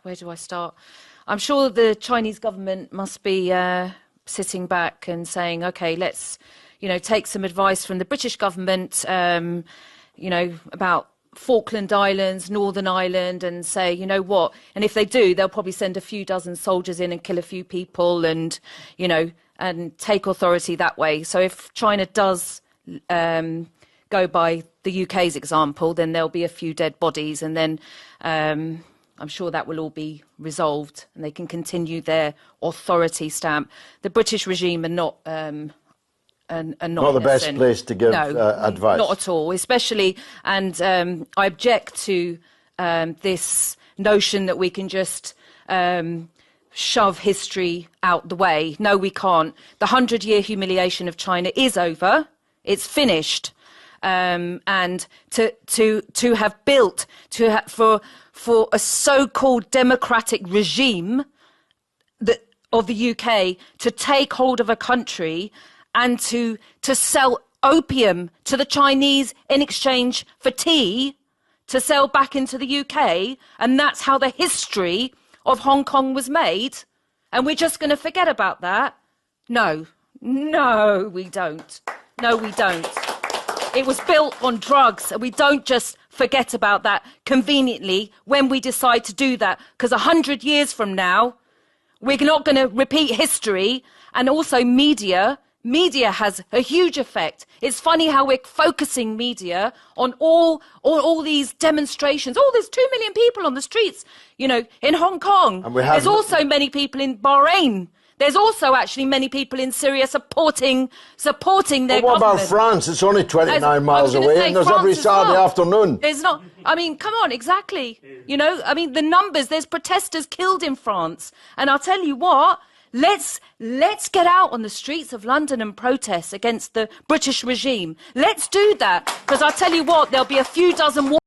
where do I start? I'm sure the Chinese government must be sitting back and saying, OK, let's, take some advice from the British government, about Falkland Islands, Northern Ireland, and say, you know what? And if they do, they'll probably send a few dozen soldiers in and kill a few people and, and take authority that way. So if China does go by the UK's example, then there'll be a few dead bodies, and then I'm sure that will all be resolved and they can continue their authority stamp. The British regime are not not the best place to give advice. Not at all, especially, and I object to this notion that we can just shove history out the way. No, we can't. The 100-year humiliation of China is over. It's finished. And to have built for a so-called democratic regime of the UK to take hold of a country and to sell opium to the Chinese in exchange for tea, to sell back into the UK, and that's how the history of Hong Kong was made. And we're just going to forget about that? No, we don't. No, we don't. It was built on drugs, and we don't just forget about that conveniently when we decide to do that, because 100 years from now, we're not going to repeat history. And also media has a huge effect. It's funny how we're focusing media on all these demonstrations. Oh, there's 2 million people on the streets, in Hong Kong. And there's also many people in Bahrain. There's also actually many people in Syria supporting their government. What about France? It's only 29 miles away, and there's every Saturday afternoon. There's not. I mean, come on, exactly. The numbers. There's protesters killed in France, and I'll tell you what. Let's get out on the streets of London and protest against the British regime. Let's do that, because I'll tell you what. There'll be a few dozen more.